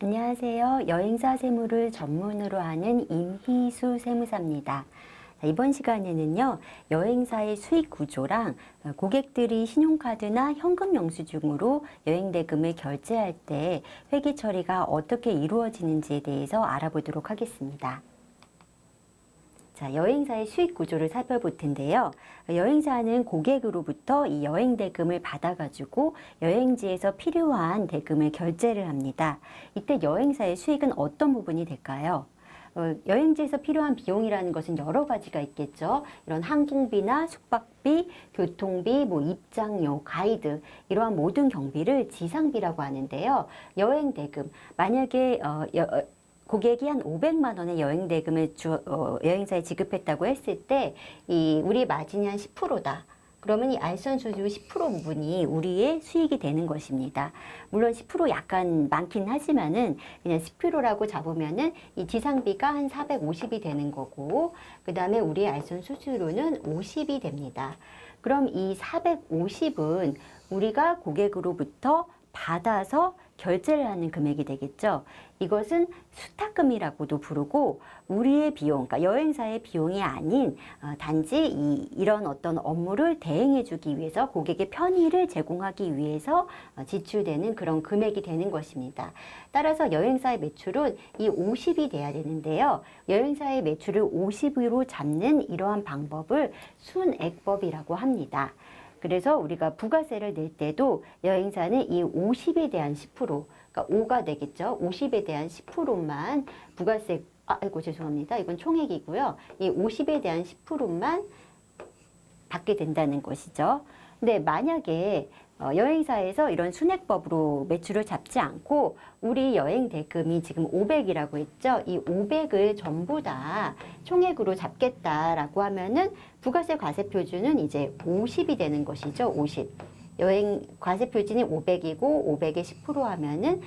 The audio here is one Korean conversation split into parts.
안녕하세요. 여행사 세무를 전문으로 하는 임희수 세무사입니다. 이번 시간에는요, 여행사의 수익 구조랑 고객들이 신용카드나 현금 영수증으로 여행 대금을 결제할 때 회계 처리가 어떻게 이루어지는지에 대해서 알아보도록 하겠습니다. 자, 여행사의 수익 구조를 살펴볼 텐데요. 여행사는 고객으로부터 이 여행 대금을 받아가지고 여행지에서 필요한 대금을 결제를 합니다. 이때 여행사의 수익은 어떤 부분이 될까요? 여행지에서 필요한 비용이라는 것은 여러 가지가 있겠죠. 이런 항공비나 숙박비, 교통비, 입장료, 가이드 이러한 모든 경비를 지상비라고 하는데요. 여행 대금, 만약에 고객이 한 500만 원의 여행 대금을 여행사에 지급했다고 했을 때, 우리 마진이 한 10%다. 그러면 이 알선수수 10% 부분이 우리의 수익이 되는 것입니다. 물론 10% 약간 많긴 하지만은 그냥 10%라고 잡으면은 이 지상비가 한 450이 되는 거고, 그 다음에 우리의 알선수수료는 50이 됩니다. 그럼 이 450은 우리가 고객으로부터 받아서 결제를 하는 금액이 되겠죠. 이것은 수탁금이라고도 부르고 우리의 비용, 그러니까 여행사의 비용이 아닌 단지 이런 어떤 업무를 대행해 주기 위해서 고객의 편의를 제공하기 위해서 지출되는 그런 금액이 되는 것입니다. 따라서 여행사의 매출은 이 50이 돼야 되는데요. 여행사의 매출을 50으로 잡는 이러한 방법을 순액법이라고 합니다. 그래서 우리가 부가세를 낼 때도 여행사는 이 50에 대한 10%, 그러니까 5가 되겠죠. 50에 대한 10%만 부가세, 아이고 죄송합니다. 이건 총액이고요. 이 50에 대한 10%만 받게 된다는 것이죠. 근데 만약에 여행사에서 이런 순액법으로 매출을 잡지 않고 우리 여행 대금이 지금 500이라고 했죠. 이 500을 전부 다 총액으로 잡겠다라고 하면은 부가세 과세 표준은 이제 50이 되는 것이죠. 50. 여행 과세 표준이 500이고 500에 10% 하면은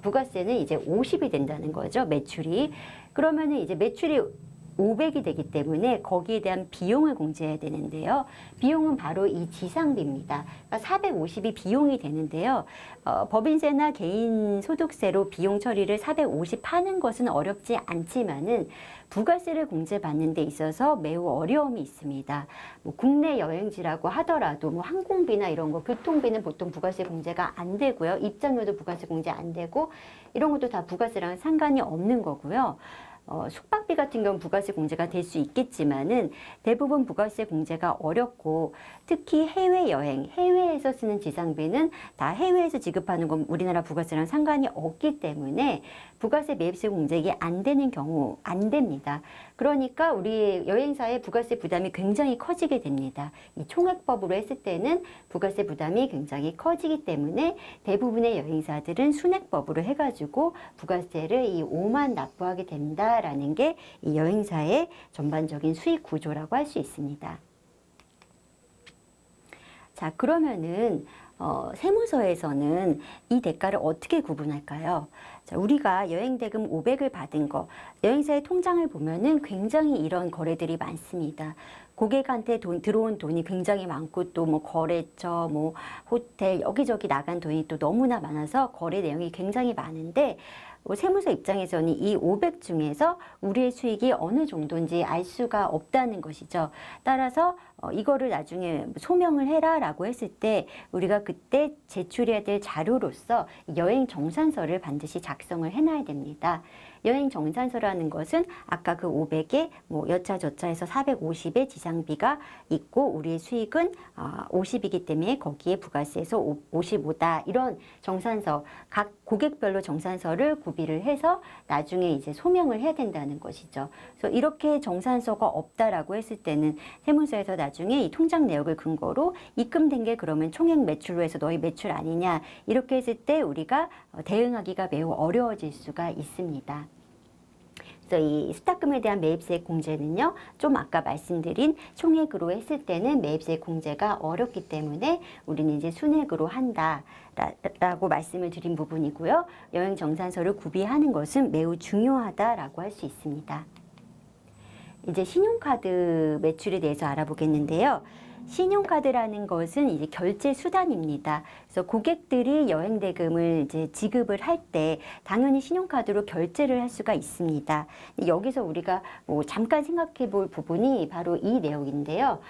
부가세는 이제 50이 된다는 거죠. 매출이. 그러면은 이제 매출이 500이 되기 때문에 거기에 대한 비용을 공제해야 되는데요. 비용은 바로 이 지상비입니다. 그러니까 450이 비용이 되는데요. 법인세나 개인소득세로 비용 처리를 450 하는 것은 어렵지 않지만은 부가세를 공제받는 데 있어서 매우 어려움이 있습니다. 국내 여행지라고 하더라도 항공비나 이런 거, 교통비는 보통 부가세 공제가 안 되고요. 입장료도 부가세 공제 안 되고 이런 것도 다 부가세랑 상관이 없는 거고요. 숙박비 같은 경우는 부가세 공제가 될 수 있겠지만은 대부분 부가세 공제가 어렵고 특히 해외여행, 해외에서 쓰는 지상비는 다 해외에서 지급하는 건 우리나라 부가세랑 상관이 없기 때문에 부가세 매입세 공제가 안 되는 경우 안 됩니다. 그러니까 우리 여행사의 부가세 부담이 굉장히 커지게 됩니다. 이 총액법으로 했을 때는 부가세 부담이 굉장히 커지기 때문에 대부분의 여행사들은 순액법으로 해가지고 부가세를 이 5만 납부하게 된다라는 게 이 여행사의 전반적인 수익 구조라고 할 수 있습니다. 자, 그러면은 세무서에서는 이 대가를 어떻게 구분할까요? 자, 우리가 여행대금 500을 받은 거, 여행사의 통장을 보면은 굉장히 이런 거래들이 많습니다. 고객한테 들어온 돈이 굉장히 많고 또 거래처, 호텔, 여기저기 나간 돈이 또 너무나 많아서 거래 내용이 굉장히 많은데 세무서 입장에서는 이 500 중에서 우리의 수익이 어느 정도인지 알 수가 없다는 것이죠. 따라서 이거를 나중에 소명을 해라 라고 했을 때 우리가 그때 제출해야 될 자료로서 여행 정산서를 반드시 작성을 해놔야 됩니다. 여행 정산서라는 것은 아까 그 500에 여차저차 해서 450의 지상비가 있고 우리의 수익은 50이기 때문에 거기에 부가세에서 55다. 이런 정산서, 각 고객별로 정산서를 구비를 해서 나중에 이제 소명을 해야 된다는 것이죠. 그래서 이렇게 정산서가 없다라고 했을 때는 세무서에서 나중에 이 통장 내역을 근거로 입금된 게 그러면 총액 매출로 해서 너희 매출 아니냐 이렇게 했을 때 우리가 대응하기가 매우 어려워질 수가 있습니다. 그래서 이 수탁금에 대한 매입세 공제는요, 좀 아까 말씀드린 총액으로 했을 때는 매입세 공제가 어렵기 때문에 우리는 이제 순액으로 한다라고 말씀을 드린 부분이고요. 여행 정산서를 구비하는 것은 매우 중요하다라고 할 수 있습니다. 이제 신용카드 매출에 대해서 알아보겠는데요. 신용카드라는 것은 이제 결제 수단입니다. 그래서 고객들이 여행 대금을 이제 지급을 할 때 당연히 신용카드로 결제를 할 수가 있습니다. 여기서 우리가 뭐 잠깐 생각해 볼 부분이 바로 이 내용인데요.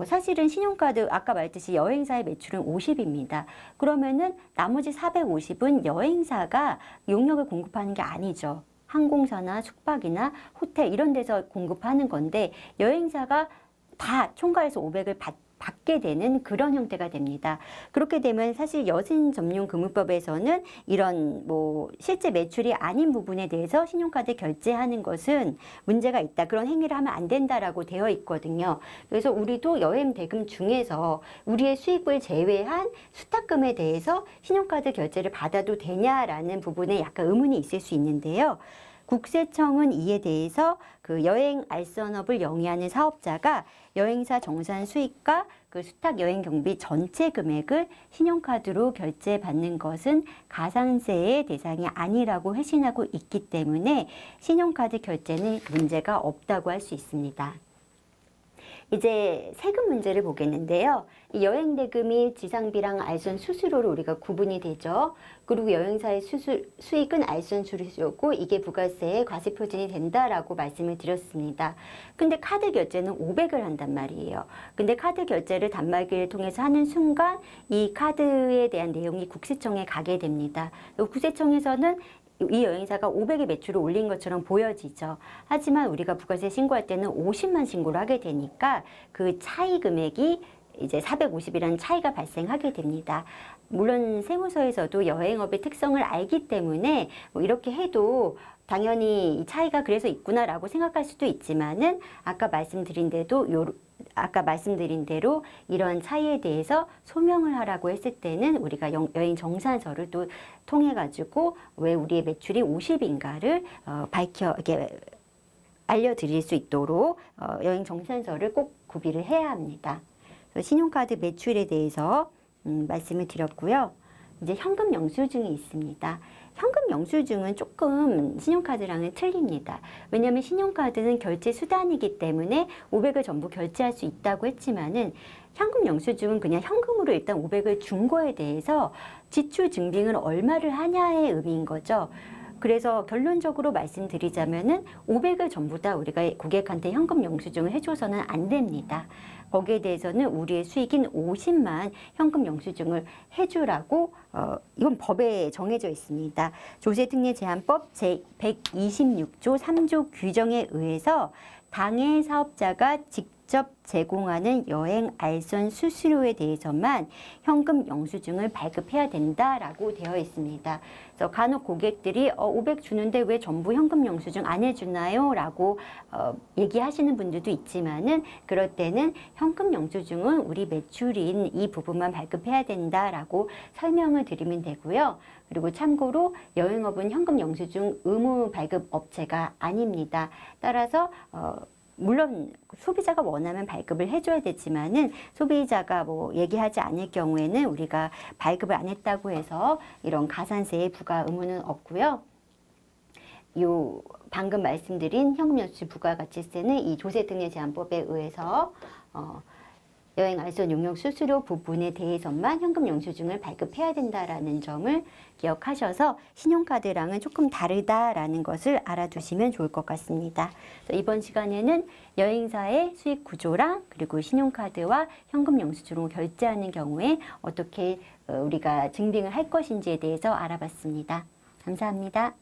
사실은 신용카드 아까 말했듯이 여행사의 매출은 50입니다. 그러면은 나머지 450은 여행사가 용역을 공급하는 게 아니죠. 항공사나 숙박이나 호텔 이런 데서 공급하는 건데 여행사가 다 총괄해서 500을 받게 되는 그런 형태가 됩니다. 그렇게 되면 사실 여신점용금융법에서는 이런 뭐 실제 매출이 아닌 부분에 대해서 신용카드 결제하는 것은 문제가 있다. 그런 행위를 하면 안 된다라고 되어 있거든요. 그래서 우리도 여행 대금 중에서 우리의 수익을 제외한 수탁금에 대해서 신용카드 결제를 받아도 되냐라는 부분에 약간 의문이 있을 수 있는데요. 국세청은 이에 대해서 그 여행 알선업을 영위하는 사업자가 여행사 정산 수익과 그 수탁 여행 경비 전체 금액을 신용카드로 결제받는 것은 가산세의 대상이 아니라고 회신하고 있기 때문에 신용카드 결제는 문제가 없다고 할 수 있습니다. 이제 세금 문제를 보겠는데요. 이 여행 대금이 지상비랑 알선 수수료로 우리가 구분이 되죠. 그리고 여행사의 수익은 알선 수수료고 이게 부가세에 과세 표준이 된다라고 말씀을 드렸습니다. 근데 카드 결제는 500을 한단 말이에요. 근데 카드 결제를 단말기를 통해서 하는 순간 이 카드에 대한 내용이 국세청에 가게 됩니다. 국세청에서는 이 여행사가 500의 매출을 올린 것처럼 보여지죠. 하지만 우리가 부가세 신고할 때는 50만 신고를 하게 되니까 그 차이 금액이 이제 450이라는 차이가 발생하게 됩니다. 물론 세무서에서도 여행업의 특성을 알기 때문에 뭐 이렇게 해도 당연히 이 차이가 그래서 있구나라고 생각할 수도 있지만은 아까 말씀드린 대로 이러한 차이에 대해서 소명을 하라고 했을 때는 우리가 여행 정산서를 또 통해 가지고 왜 우리의 매출이 50인가를 이렇게 알려드릴 수 있도록 여행 정산서를 꼭 구비를 해야 합니다. 신용카드 매출에 대해서 말씀을 드렸고요. 이제 현금 영수증이 있습니다. 현금 영수증은 조금 신용카드랑은 틀립니다. 왜냐하면 신용카드는 결제 수단이기 때문에 500을 전부 결제할 수 있다고 했지만은 현금 영수증은 그냥 현금으로 일단 500을 준 거에 대해서 지출 증빙을 얼마를 하냐의 의미인 거죠. 그래서 결론적으로 말씀드리자면은 500을 전부 다 우리가 고객한테 현금 영수증을 해줘서는 안 됩니다. 거기에 대해서는 우리의 수익인 50만 현금 영수증을 해주라고 이건 법에 정해져 있습니다. 조세특례제한법 제126조 3조 규정에 의해서 당해 사업자가 직접 제공하는 여행 알선 수수료에 대해서만 현금 영수증을 발급해야 된다라고 되어 있습니다. 그래서 간혹 고객들이 500 주는데 왜 전부 현금 영수증 안 해주나요? 라고 얘기하시는 분들도 있지만은 그럴 때는 현금 영수증은 우리 매출인 이 부분만 발급해야 된다라고 설명을 드리면 되고요. 그리고 참고로 여행업은 현금 영수증 의무 발급 업체가 아닙니다. 따라서 물론 소비자가 원하면 발급을 해줘야 되지만은 소비자가 뭐 얘기하지 않을 경우에는 우리가 발급을 안 했다고 해서 이런 가산세의 부과 의무는 없고요. 요 방금 말씀드린 현금영수증 부가가치세는 이 조세특례제한법에 의해서 여행 알선 용역 수수료 부분에 대해서만 현금 영수증을 발급해야 된다라는 점을 기억하셔서 신용카드랑은 조금 다르다라는 것을 알아두시면 좋을 것 같습니다. 이번 시간에는 여행사의 수익 구조랑 그리고 신용카드와 현금 영수증으로 결제하는 경우에 어떻게 우리가 증빙을 할 것인지에 대해서 알아봤습니다. 감사합니다.